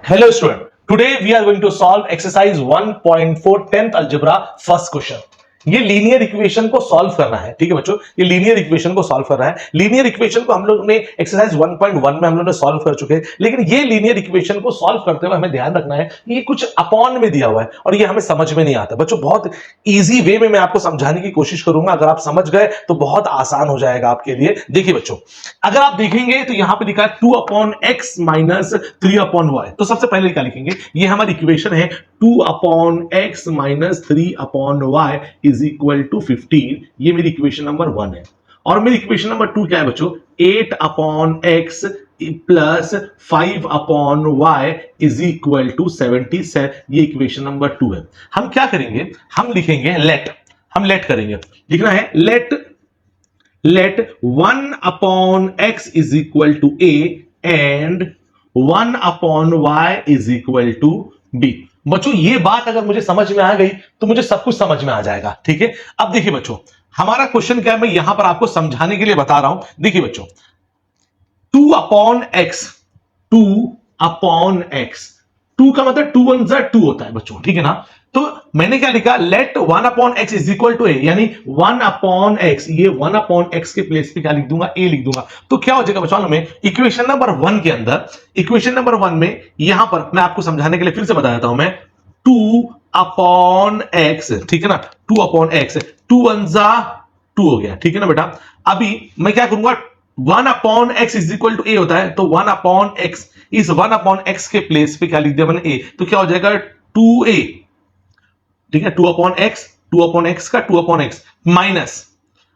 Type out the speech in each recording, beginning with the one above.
Hello student, today we are going to solve exercise 1.4 10th algebra first question. ये linear equation को solve करना है, ठीक है बच्चों, ये लीनियर इक्वेशन को सॉल्व करना है। लीनियर इक्वेशन को हम लोग ने एक्सरसाइज 1.1 में हम लोग ने सॉल्व कर चुके हैं, लेकिन ये लीनियर इक्वेशन को सॉल्व करते हुए हमें ध्यान रखना है कि ये कुछ अपॉन में दिया हुआ है और ये हमें समझ में नहीं आता। बच्चों बहुत इजी वे में मैं आपको समझाने की कोशिश करूंगा, अगर आप समझ गए तो बहुत आसान हो जाएगा आपके लिए। देखिए बच्चों, अगर आप देखेंगे तो यहां पे लिखा है 2 upon x minus 3 upon y. तो सबसे पहले क्या लिखेंगे, ये हमारी इक्वेशन है 2 upon x minus 3 upon y is equal to 15। ये मेरी इक्वेशन नंबर 1 है। और मेरी इक्वेशन नंबर 2 क्या है बच्चों, 8 upon x plus 5 upon y is equal to 77। ये इक्वेशन नंबर 2 है। हम क्या करेंगे, हम लिखेंगे लेट करेंगे, लिखना है let 1 upon x is equal to a and 1 upon y is equal to b। बच्चों ये बात अगर मुझे समझ में आ गई तो मुझे सब कुछ समझ में आ जाएगा, ठीक है। अब देखिए बच्चों, हमारा क्वेश्चन क्या है, मैं यहां पर आपको समझाने के लिए बता रहा हूं। देखिए बच्चों, 2 अपॉन एक्स, 2 अपॉन एक्स, 2 का मतलब 2 1 2 होता है बच्चों, ठीक है ना। तो मैंने क्या लिखा, let 1 upon x is equal to a, यानी 1 अपॉन एक्स, ये 1 अपॉन एक्स के प्लेस पे क्या लिख दूंगा, ए लिख दूंगा। तो क्या हो जाएगा बच्चों में इक्वेशन नंबर 1 के अंदर, इक्वेशन नंबर 1 में यहां पर मैं आपको समझाने के लिए फिर से बता देता हूं मैं 2 अपॉन एक्स, ठीक है ना, 2 अपॉन एक्स, 2 1 2 हो गया, ठीक है ना बेटा। अभी मैं क्या करूंगा, 1 upon x is equal to a होता है, तो 1 अपॉन एक्स, इस 1 अपॉन एक्स के प्लेस पे क्या लिख दिया मैंने, ए। तो क्या हो जाएगा 2a, ठीक है, 2 अपॉन एक्स, 2 अपॉन एक्स का 2 अपॉन एक्स माइनस,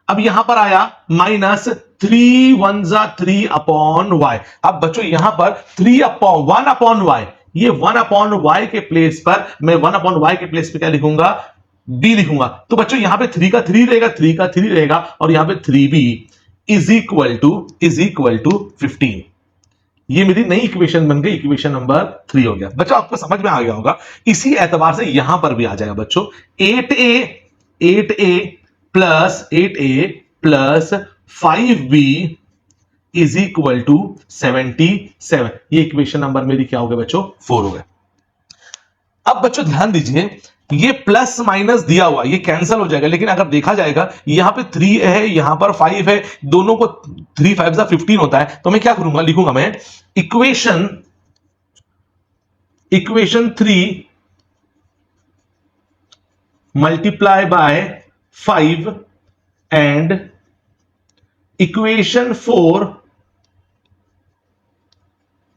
अब यहां पर आया माइनस 3 1 3 अपॉन वाई। अब बच्चों यहां पर 3 अपॉन 1 अपॉन वाई, ये 1 अपॉन वाई के प्लेस पर मैं 1 अपॉन वाई के प्लेस पे क्या लिखूंगा, b लिखूंगा। तो बच्चों यहां पे 3 का 3 रहेगा, 3 का 3 रहेगा, और यहां पे 3b इज इक्वल टू 15। ये मेरी नई इक्वेशन बन गई, इक्वेशन नंबर 3 हो गया। बच्चों आपको समझ में आ गया होगा, इसी एतबार से यहां पर भी आ जाएगा बच्चों 8a plus 5b is equal to 77। ये इक्वेशन नंबर मेरी क्या हो गया बच्चों, 4 हो गया। अब बच्चों ध्यान दीजिए, ये प्लस माइनस दिया हुआ ये कैंसिल हो जाएगा, लेकिन अगर देखा जाएगा यहां पे 3 है, यहां पर 5 है, दोनों को 3 5 15 होता है। तो मैं क्या करूंगा, लिखूंगा मैं equation 3 multiply by 5 and equation 4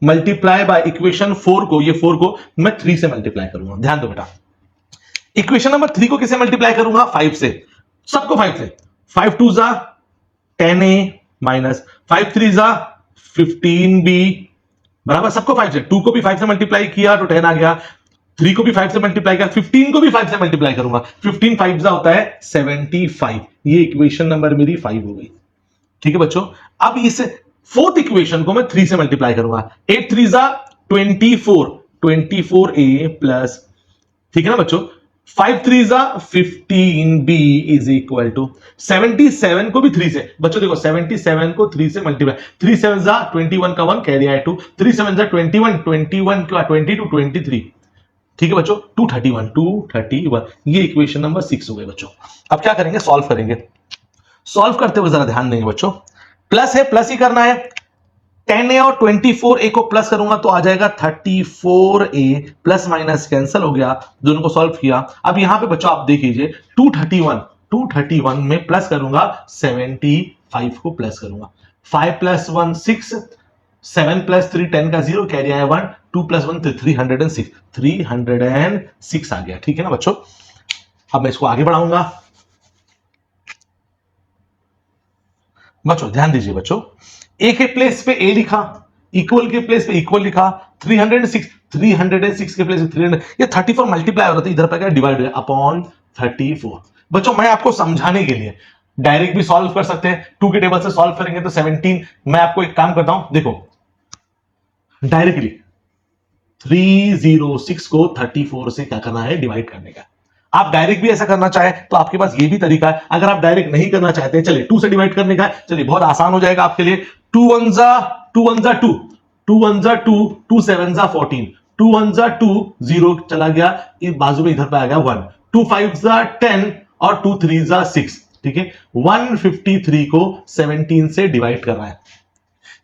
multiply by equation 4 को, ये 4 को मैं 3 से मल्टीप्लाई करूंगा। ध्यान दो बेटा, इक्वेशन नंबर 3 को किससे मल्टीप्लाई करूंगा, 5 से, सबको 5 से। 5 2 10a माइनस 5 3 15b बराबर सबको 5 से। 2 को भी 5 से मल्टीप्लाई किया तो 10 आ गया, 3 को भी 5 से मल्टीप्लाई किया, 15 को भी 5 से मल्टीप्लाई करूंगा, 15 5 होता है 75। ये इक्वेशन नंबर मेरी 5 हो गई, ठीक है बच्चों। अब इस फोर्थ इक्वेशन को मैं 3 से मल्टीप्लाई करूंगा, 8 3 24a प्लस, ठीक है ना बच्चों, 5 3 15b इज इक्वल टू 77 को भी 3 से। बच्चों देखो 77 को 3 से मल्टीप्लाई, 3 7 21 का 1 कैरी आए 2, 3 7 21 का 22 23, ठीक है बच्चों, 231 ये इक्वेशन नंबर 6 हो गए बच्चों। अब क्या करेंगे, सॉल्व करेंगे। सॉल्व करते हुए जरा ध्यान देंगे बच्चों, प्लस है, प्लस ही करना है, 10a और 24a को प्लस करूंगा तो आ जाएगा 34a, प्लस माइनस कैंसिल हो गया, दोनों को सॉल्व किया। अब यहां पे बच्चों आप देख लीजिए 231 में प्लस करूंगा 75 को प्लस करूंगा, 5 + 1 6, 7 + 3 10 का 0 कैरी आया 1, 2 + 1 306 आ गया, ठीक है ना बच्चों। अब मैं इसको आगे बढ़ाऊंगा। बच्चों ध्यान दीजिए बच्चों, ए के प्लेस पे ए लिखा, इक्वल के प्लेस पे इक्वल लिखा, 306 के प्लेस पे 300, ये 34 मल्टीप्लाई हो रहा था, इधर पर क्या डिवाइड है अपॉन 34। बच्चों मैं आपको समझाने के लिए डायरेक्ट भी सॉल्व कर सकते हैं, 2 के टेबल से सॉल्व करेंगे तो 17। मैं आपको एक काम करता हूं, देखो डायरेक्टली 306 को 34 से क्या करना है, डिवाइड करने का। आप डायरेक्ट भी ऐसा करना चाहे तो आपके पास ये भी तरीका है। अगर आप डायरेक्ट नहीं करना चाहते, चलिए 2 से डिवाइड करने का, चलिए बहुत आसान हो जाएगा आपके लिए। 2 1 2, 2 1 2, 2 1 2, 2 7 14, 2 1 जा 2, 0 चला गया, बाजू में इधर पे आ गया 1, 2 5 जा 10 और 2 3 जा 6, ठीक है। 153 को 17 से डिवाइड कर रहा है।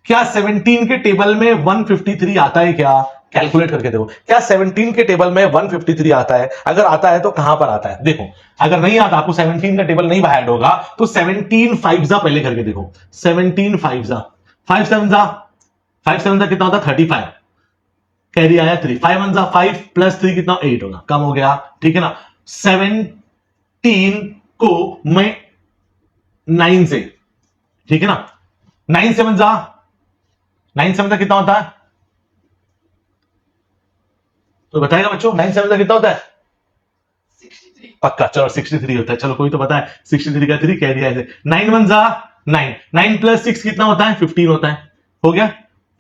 क्या 17 के टेबल में 153 आता है क्या? कैलकुलेट करके देखो, क्या 17 के टेबल में 153 आता है? अगर आता है तो कहां पर आता है? देखो, अगर नहीं आता, आपको 17 का टेबल नहीं ऐड होगा, तो 17 5 जा पहले करके देखो। 17 5 जा 5 7 जा 5 7 जा कितना होता है? 35, कैरी आया 3, 5 1 जा 5 प्लस 3 कितना? 8 होगा, कम हो गया, ठीक है ना। 17 को मैं 9 से, ठीक है ना, 9 7 जा 9 7 जा कितना होता है? तो बताएगा बच्चों, 9 7 कितना होता है? 63, पक्का, चलो 63 होता है, चलो कोई तो पता है 63 का 3 कैरी है। 9 1 जा 9, 9 प्लस 6 कितना होता है? 15 होता है। हो गया,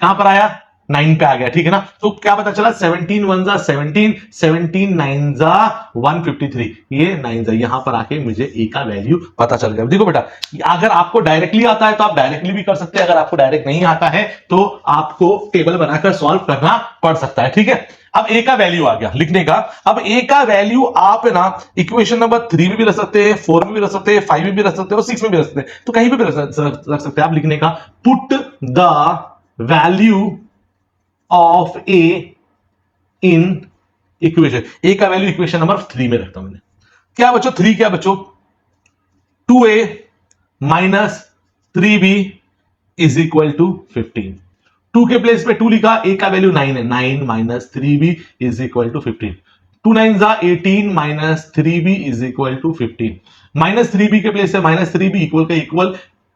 कहां पर आया? 9 पे आ गया, ठीक है ना। तो क्या पता चला? 17 1 जा 17, 17 9 जा 153, ये 9 जा, यहां पर आके मुझे ए का वैल्यू पता चल गया। देखो बेटा, अगर आपको डायरेक्टली आता है तो आप डायरेक्टली भी कर सकते हैं, अगर आपको डायरेक्ट नहीं आता है तो आपको टेबल बनाकर सॉल्व करना पड़ सकता है, ठीक है। अब ए का वैल्यू आ गया लिखने का। अब ए का वैल्यू आप ना इक्वेशन नंबर 3 में भी रख सकते हैं, 4 में भी रख सकते हैं, 5 में भी रख सकते हैं और 6 में भी रख सकते हैं, तो कहीं पे भी रख सकते हैं आप लिखने का। Put the value of a in equation, a का वैल्यू इक्वेशन नंबर 3 में रखता हूं मैंने। क्या बच्चों? 3 क्या बच्चों? 2a minus 3b is equal to 15। 2 के प्लेस पे 2 लिखा, a का वैल्यू 9 है, 9 minus 3b is equal to 15। 2 9 जा 18 minus 3b is equal to 15। Minus 3b के प्लेस पे माइनस 3b इक्वल का इक्वल,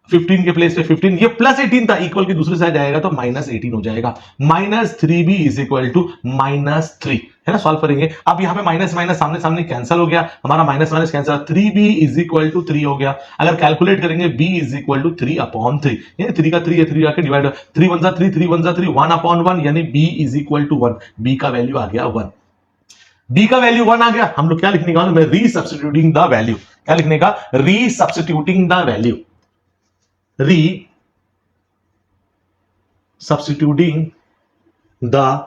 15 के प्लेस पे 15, ये प्लस 18 था, इक्वल की दूसरी साइड जाएगा तो माइनस 18 हो जाएगा। Minus 3b is equal to minus 3, है ना। सॉल्व करेंगे, अब यहां पे माइनस माइनस सामने सामने कैंसिल हो गया, हमारा minus minus cancel, 3b is equal to 3 हो गया। अगर कैलकुलेट करेंगे b is equal to 3 upon 3, यानी 3 का 3 है, 3 आके डिवाइड, 3 1 जा 3, 3 1 जा 3, 1 अपॉन 1, यानी b is equal to 1, b का वैल्यू आ गया 1। b का वैल्यू 1 आ गया, हम लोग क्या लिखने का? मैं रीसब्स्टिट्यूटिंग द वैल्यू, क्या लिखने का? रीसब्स्टिट्यूटिंग the value, रीसब्स्टिट्यूटिंग the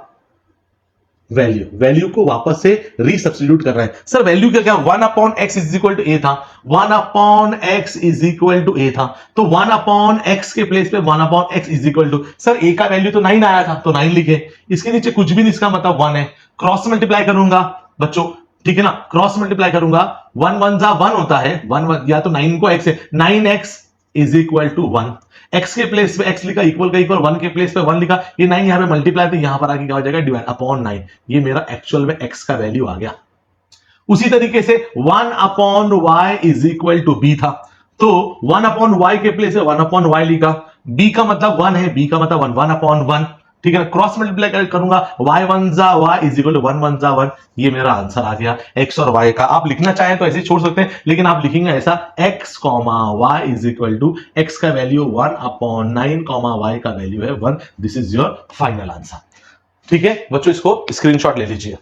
value, value को वापस से रीसब्स्टिट्यूट कर रहे हैं। सर वैल्यू क्या? 1 upon x is equal to a था, 1 upon x is equal to a था, तो 1 अपॉन एक्स के प्लेस पे 1 upon x is equal to, sir a का वैल्यू तो 9 आया था तो 9 लिखे, इसके नीचे कुछ भी नहीं, इसका मतलब 1 है। क्रॉस मल्टीप्लाई करूंगा बच्चों, ठीक है ना, क्रॉस मल्टीप्लाई करूंगा, 1 1 जा 1 होता है, 1 या तो 9 को x है, 9x is equal to 1, x के प्लेस पे x लिखा, इक्वल का इक्वल, 1 के प्लेस पे 1 लिखा, ये 9 यहां पे मल्टीप्लाई, तो यहां पर आके क्या हो जाएगा? डिवाइड अपॉन 9, ये मेरा एक्चुअल में x का वैल्यू आ गया। उसी तरीके से 1 upon y is equal to b था, तो 1 अपॉन y के प्लेस पे 1 अपॉन y लिखा, b का मतलब 1 है, b का मतलब 1 अपॉन 1, ठीक है ना। क्रॉस मल्टीप्लाई करूंगा, y 1 जा y इज इक्वल टू 1 1 जा 1, ये मेरा आंसर आ गया x और y का। आप लिखना चाहें तो ऐसे छोड़ सकते हैं, लेकिन आप लिखेंगे ऐसा, x y is equal to x का वैल्यू 1 अपॉन 9, y का वैल्यू है 1, this is your final answer. ठीक है बच्चों, इसको स्क्रीनशॉट ले लीजिए।